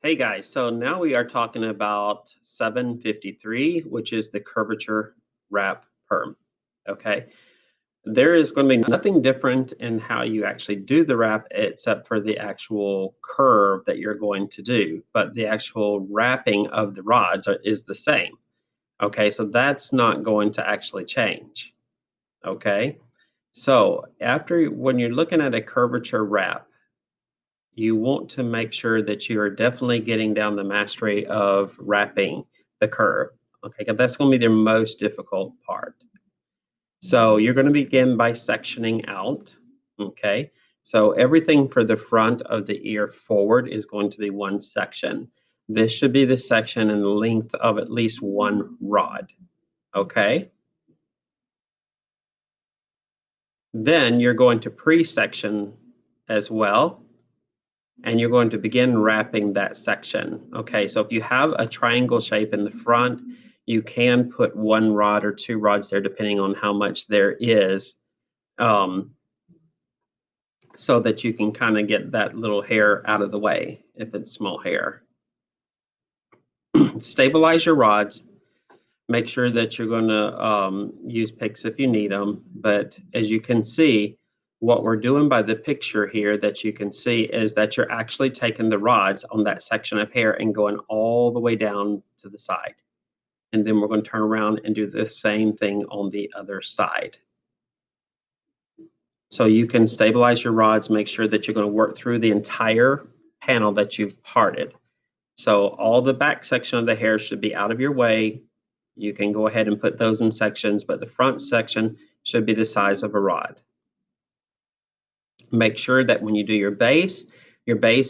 Hey guys, so now we are talking about 753, which is the curvature wrap perm. Okay, there is going to be nothing different in how you actually do the wrap except for the actual curve that you're going to do, but the actual wrapping of the rods is the same. Okay, so that's not going to actually change. Okay, so when you're looking at a curvature wrap, you want to make sure that you are definitely getting down the mastery of wrapping the curve. Okay, because that's going to be the most difficult part. So you're going to begin by sectioning out. Okay, so everything for the front of the ear forward is going to be one section. This should be the section in the length of at least one rod. Okay, then you're going to pre-section as well, and you're going to begin wrapping that section. Okay, so if you have a triangle shape in the front, you can put one rod or two rods there depending on how much there is, um, so that you can kind of get that little hair out of the way if it's small hair. Stabilize your rods. Make sure that you're going to use picks if you need them. But as you can see, what we're doing by the picture here that you can see is that you're actually taking the rods on that section of hair and going all the way down to the side. And then we're going to turn around and do the same thing on the other side. So you can stabilize your rods, make sure that you're going to work through the entire panel that you've parted. So all the back section of the hair should be out of your way. You can go ahead and put those in sections, but the front section should be the size of a rod. Make sure that when you do your base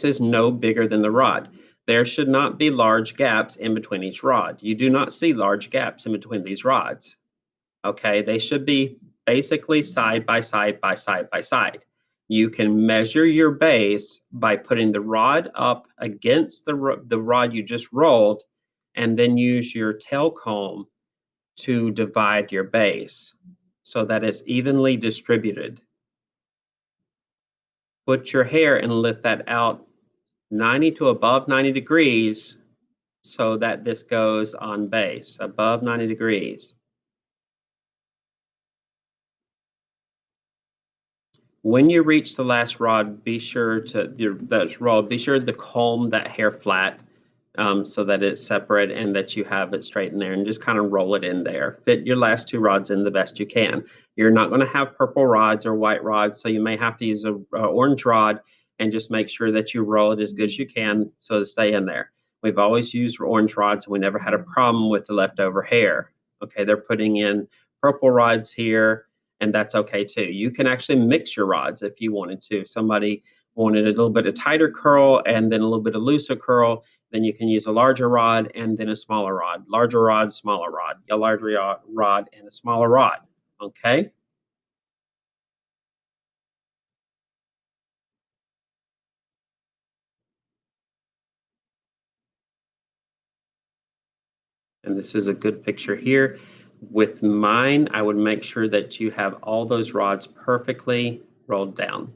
is no bigger than the rod. There should not be large gaps in between each rod. You do not see large gaps in between these rods. Okay, they should be basically side by side by side by side. You can measure your base by putting the rod up against the rod you just rolled, and then use your tail comb to divide your base so that it's evenly distributed. Put your hair and lift that out 90 to above 90 degrees so that this goes on base, above 90 degrees. When you reach the last rod, be sure to comb that hair flat, so that it's separate and that you have it straight in there, and just kind of roll it in there. Fit your last two rods in the best you can. You're not going to have purple rods or white rods, so you may have to use a orange rod, and just make sure that you roll it as good as you can so to stay in there. We've always used orange rods, and we never had a problem with the leftover hair. Okay, they're putting in purple rods here, and that's okay too. You can actually mix your rods if you wanted to. If somebody wanted a little bit of tighter curl and then a little bit of looser curl, then you can use a larger rod and then a smaller rod. Larger rod, smaller rod. A larger rod and a smaller rod. Okay? And this is a good picture here. With mine, I would make sure that you have all those rods perfectly rolled down.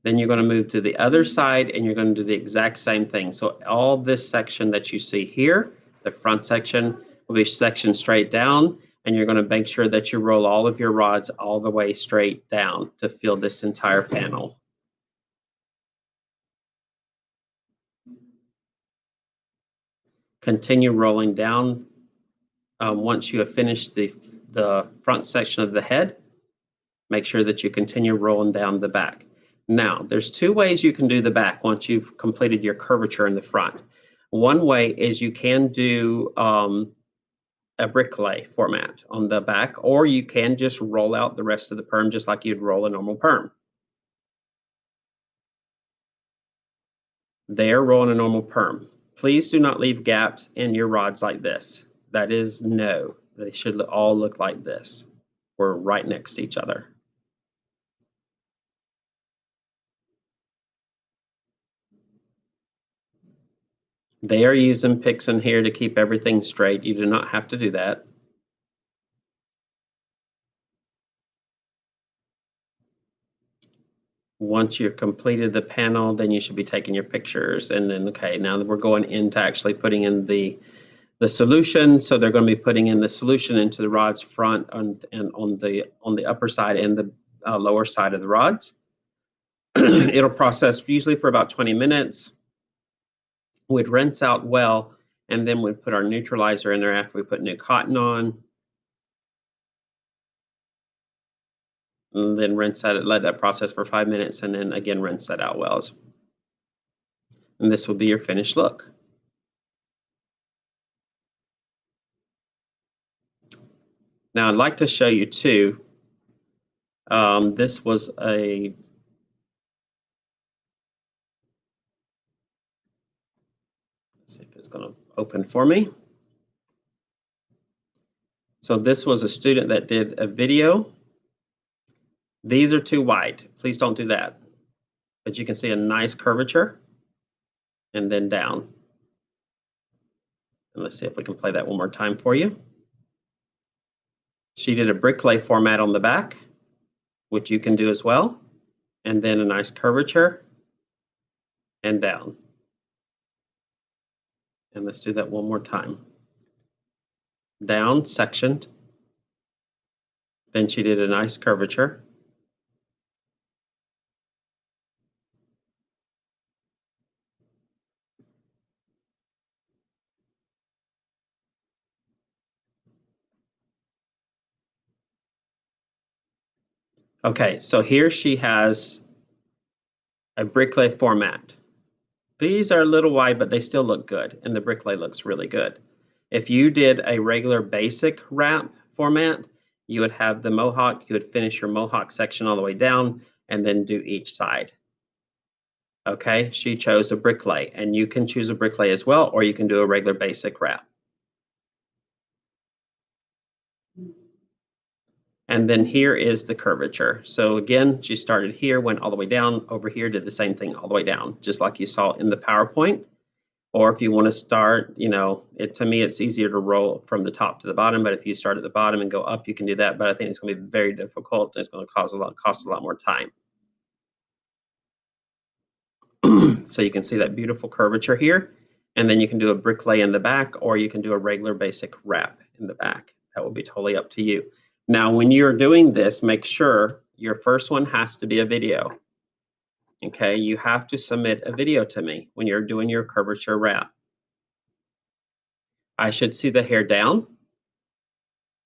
Then you're going to move to the other side and you're going to do the exact same thing. So all this section that you see here, the front section, will be sectioned straight down, and you're going to make sure that you roll all of your rods all the way straight down to fill this entire panel. Continue rolling down. Once you have finished the front section of the head, make sure that you continue rolling down the back. Now, there's two ways you can do the back once you've completed your curvature in the front. One way is you can do a bricklay format on the back, or you can just roll out the rest of the perm just like you'd roll a normal perm. They're rolling a normal perm. Please do not leave gaps in your rods like this. That is no. They should all look like this. We're right next to each other. They are using picks in here to keep everything straight. You do not have to do that. Once you've completed the panel, then you should be taking your pictures. And then, okay, now that we're going into actually putting in the solution. So they're going to be putting in the solution into the rod's front and on the upper side and the lower side of the rods. It'll process usually for about 20 minutes. We'd rinse out well, and then we'd put our neutralizer in there after we put new cotton on. And then rinse that, let that process for 5 minutes, and then again rinse that out well. And this will be your finished look. Now I'd like to show you too. This was a let's see if it's going to open for me. So this was a student that did a video. These are too wide. Please don't do that. But you can see a nice curvature and then down. And let's see if we can play that one more time for you. She did a bricklay format on the back, which you can do as well. And then a nice curvature and down. And let's do that one more time. Down, sectioned. Then she did a nice curvature. Okay, so here she has a bricklay format. These are a little wide, but they still look good, and the bricklay looks really good. If you did a regular basic wrap format, you would have the mohawk, you would finish your mohawk section all the way down, and then do each side. Okay, she chose a bricklay, and you can choose a bricklay as well, or you can do a regular basic wrap. And then here is the curvature. So again, she started here, went all the way down, over here, did the same thing all the way down, just like you saw in the PowerPoint. Or if you want to start, to me, it's easier to roll from the top to the bottom. But if you start at the bottom and go up, you can do that. But I think it's going to be very difficult. And it's going to cost a lot more time. So you can see that beautiful curvature here. And then you can do a bricklay in the back, or you can do a regular basic wrap in the back. That will be totally up to you. Now, when you're doing this, make sure your first one has to be a video. Okay, you have to submit a video to me when you're doing your curvature wrap. I should see the hair down.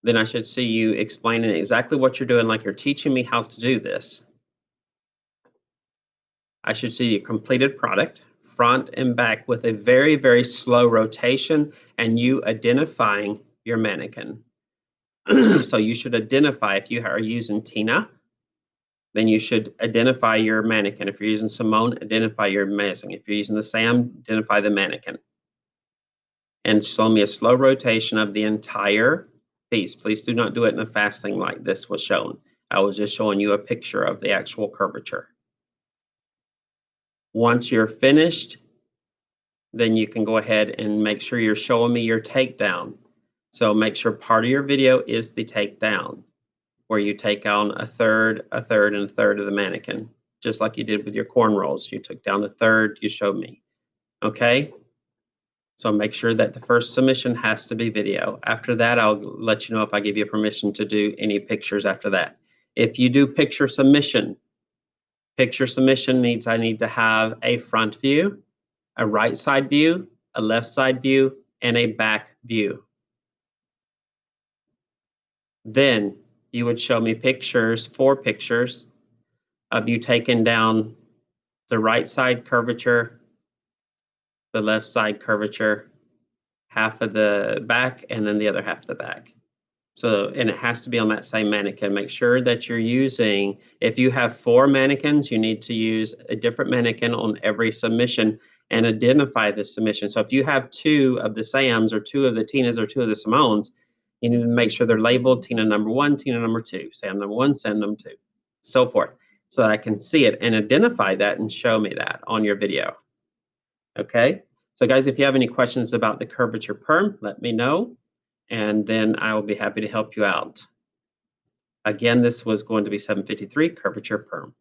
Then I should see you explaining exactly what you're doing, like you're teaching me how to do this. I should see your completed product, front and back, with a very, very slow rotation and you identifying your mannequin. So you should identify, if you are using Tina, then you should identify your mannequin. If you're using Simone, identify your mannequin. If you're using the Sam, identify the mannequin. And show me a slow rotation of the entire piece. Please do not do it in a fast thing like this was shown. I was just showing you a picture of the actual curvature. Once you're finished, then you can go ahead and make sure you're showing me your takedown. So make sure part of your video is the takedown, where you take on a third, and a third of the mannequin, just like you did with your cornrows. You took down a third, you showed me. Okay? So make sure that the first submission has to be video. After that, I'll let you know if I give you permission to do any pictures after that. If you do picture submission means I need to have a front view, a right side view, a left side view, and a back view. Then you would show me pictures, 4 pictures of you taking down the right side curvature, the left side curvature, half of the back, and then the other half of the back. So, and it has to be on that same mannequin. Make sure that you're using, if you have 4 mannequins, you need to use a different mannequin on every submission and identify the submission. So if you have 2 of the Sams or 2 of the Tinas or 2 of the Simones, you need to make sure they're labeled Tina number 1, Tina number 2, Sam number 1, Sam number 2, so forth. So that I can see it and identify that and show me that on your video. Okay? So guys, if you have any questions about the curvature perm, let me know, and then I will be happy to help you out. Again, this was going to be 753 curvature perm.